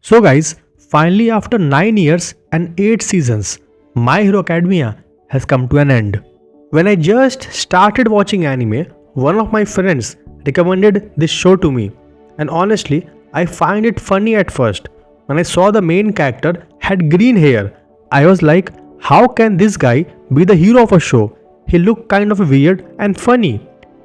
So guys, finally after 9 years and 8 seasons, My Hero Academia has come to an end. When I just started watching anime, one of my friends recommended this show to me, and honestly, I find it funny at first. When I saw the main character had green hair, I was like, how can this guy be the hero of a show? He looked kind of weird and funny.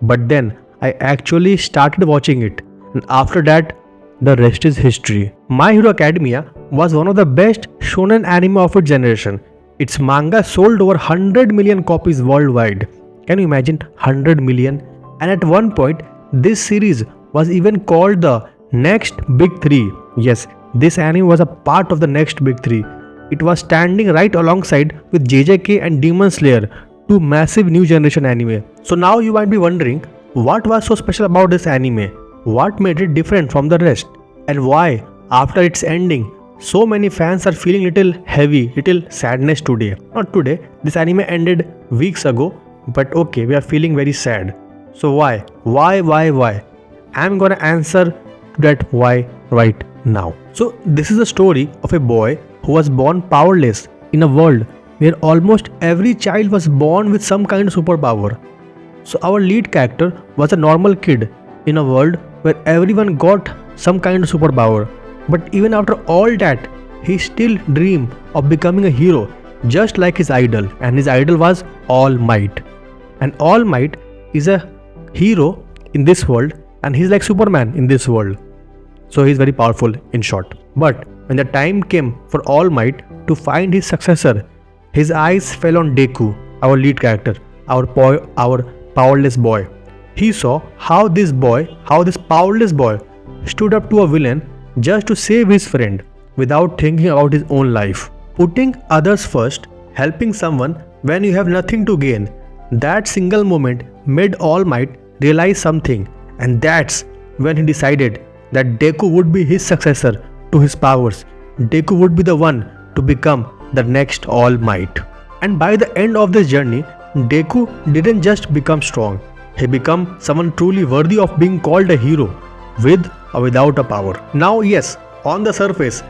But then I actually started watching it, and after that, the rest is history. My Hero Academia was one of the best shonen anime of its generation. Its manga sold over 100 million copies worldwide. Can you imagine 100 million? And at one point, this series was even called the next big three. Yes, this anime was a part of the next big three. It was standing right alongside with JJK and Demon Slayer, two massive new generation anime. So now you might be wondering, what was so special about this anime? What made it different from the rest? And why, after its ending, so many fans are feeling little heavy, little sadness today? Not today, this anime ended weeks ago, but okay, we are feeling very sad. So why? Why? I'm gonna answer to that why right now. So this is a story of a boy who was born powerless in a world where almost every child was born with some kind of superpower. So our lead character was a normal kid in a world where everyone got some kind of superpower. But even after all that, he still dreamed of becoming a hero just like his idol, and his idol was All Might. And All Might is a hero in this world, and he's like Superman in this world. So he's very powerful in short. But when the time came for All Might to find his successor, his eyes fell on Deku, our lead character, our powerless boy. He saw how this powerless boy stood up to a villain just to save his friend without thinking about his own life. Putting others first, helping someone when you have nothing to gain, that single moment made All Might realize something, and that's when he decided that Deku would be his successor to his powers. Deku would be the one to become the next All Might. And by the end of this journey, Deku didn't just become strong, he became someone truly worthy of being called a hero, with or without a power. Now yes, on the surface,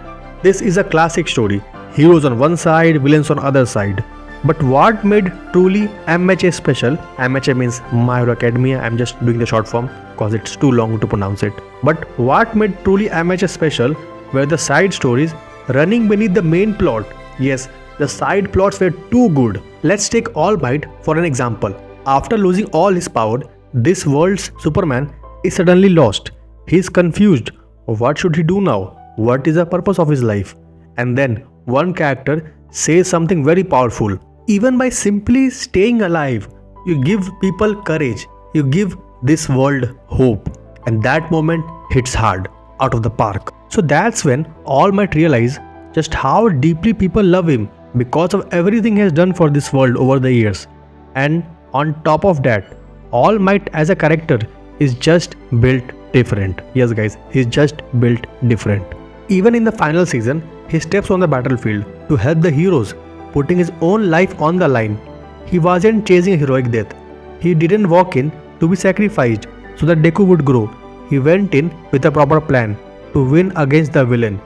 this is a classic story. Heroes on one side, villains on other side. But what made truly MHA special, MHA means My Hero Academia, I'm just doing the short form because it's too long to pronounce it. But what made truly MHA special were the side stories running beneath the main plot. Yes, the side plots were too good. Let's take All Might for an example. After losing all his power, this world's Superman is suddenly lost. He is confused. What should he do now? What is the purpose of his life? And then one character says something very powerful. Even by simply staying alive, you give people courage. You give this world hope. And that moment hits hard, out of the park. So that's when All Might realize just how deeply people love him because of everything he has done for this world over the years. And on top of that, All Might as a character is just built different. Yes guys, he's just built different. Even in the final season, he steps on the battlefield to help the heroes, putting his own life on the line. He wasn't chasing a heroic death. He didn't walk in to be sacrificed so that Deku would grow. He went in with a proper plan to win against the villain.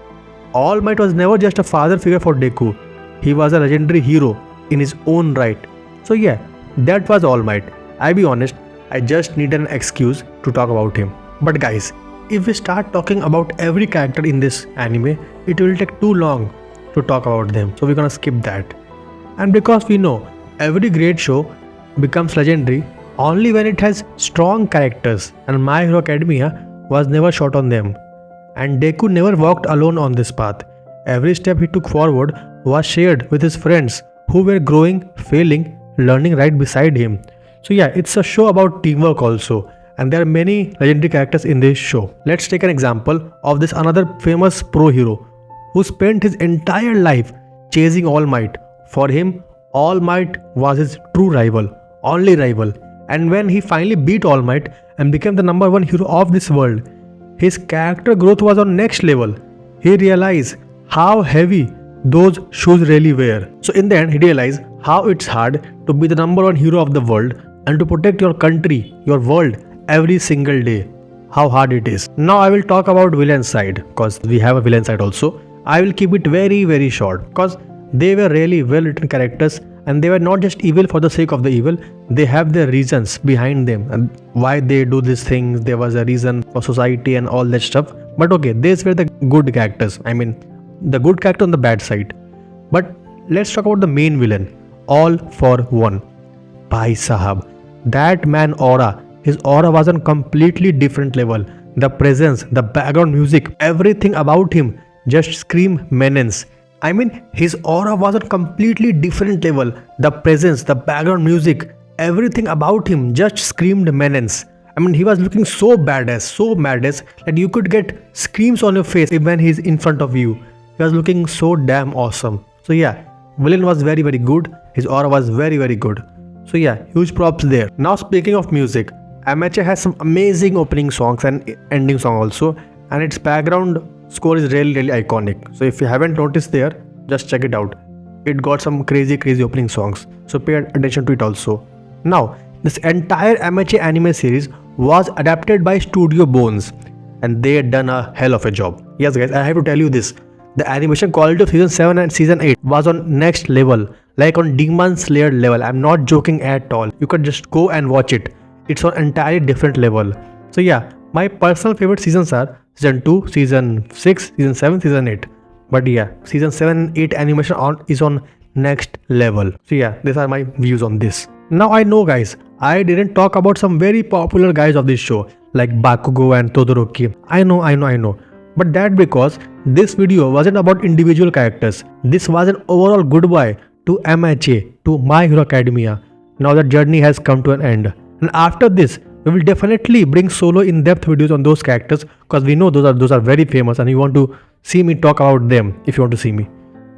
All Might was never just a father figure for Deku. He was a legendary hero in his own right. So yeah, that was All Might. I'll be honest, I just needed an excuse to talk about him. But guys, if we start talking about every character in this anime, it will take too long to talk about them. So we're gonna skip that. And because we know every great show becomes legendary only when it has strong characters, and My Hero Academia was never short on them. And Deku never walked alone on this path. Every step he took forward was shared with his friends who were growing, failing, learning right beside him. So yeah, it's a show about teamwork also. And there are many legendary characters in this show. Let's take an example of this another famous pro hero who spent his entire life chasing All Might. For him, All Might was his true rival, only rival. And when he finally beat All Might and became the number one hero of this world, his character growth was on next level. He realized how heavy those shoes really were. So in the end, he realized how it's hard to be the number one hero of the world and to protect your country, your world every single day. how hard it is. Now I will talk about villain side, cause we have a villain side also. I will keep it very short, cause they were really well written characters, and they were not just evil for the sake of the evil. They have their reasons behind them and why they do these things. There was a reason for society and all that stuff. But okay, these were the good characters. I mean, the good character on the bad side. But let's talk about the main villain. All for one. Bhai Sahab. That man aura. His aura was on completely different level. The presence, the background music, everything about him just scream menace. I mean, his aura was on completely different level. The presence, the background music, everything about him just screamed menace. I mean, he was looking so badass that you could get screams on your face when he's in front of you. He was looking so damn awesome. So yeah, villain was very good. His aura was very good. So yeah, huge props there. Now speaking of music, MHA has some amazing opening songs and ending song also, and its background score is really iconic. So if you haven't noticed there, just check it out. It got some crazy opening songs, so pay attention to it also. Now, this entire MHA anime series was adapted by Studio Bones, and they had done a hell of a job. Yes guys, I have to tell you this. The animation quality of season 7 and season 8 was on next level, like on Demon Slayer level. I'm not joking at all. You can just go and watch it. It's on entirely different level. So yeah, my personal favorite seasons are season 2, season 6, season 7, season 8. But yeah, season 7 and 8 animation is on next level. So yeah, these are my views on this. Now I know guys, I didn't talk about some very popular guys of this show like Bakugo and Todoroki. I know. But that because this video wasn't about individual characters. This was an overall goodbye to MHA, to My Hero Academia. Now that journey has come to an end. And after this, we will definitely bring solo in-depth videos on those characters, because we know those are very famous and you want to see me talk about them if you want to see me.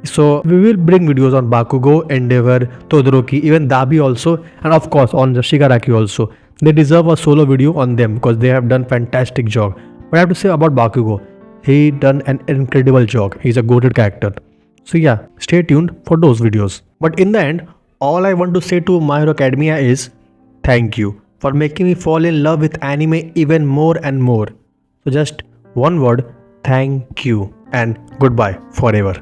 So we will bring videos on Bakugo, Endeavor, Todoroki, even Dabi also, and of course on the Shigaraki also. They deserve a solo video on them because they have done fantastic job. But I have to say about Bakugo, he done an incredible job. He's a goated character. So yeah, stay tuned for those videos. But in the end, all I want to say to My Hero Academia is thank you for making me fall in love with anime even more and more. So just one word, thank you, and goodbye forever.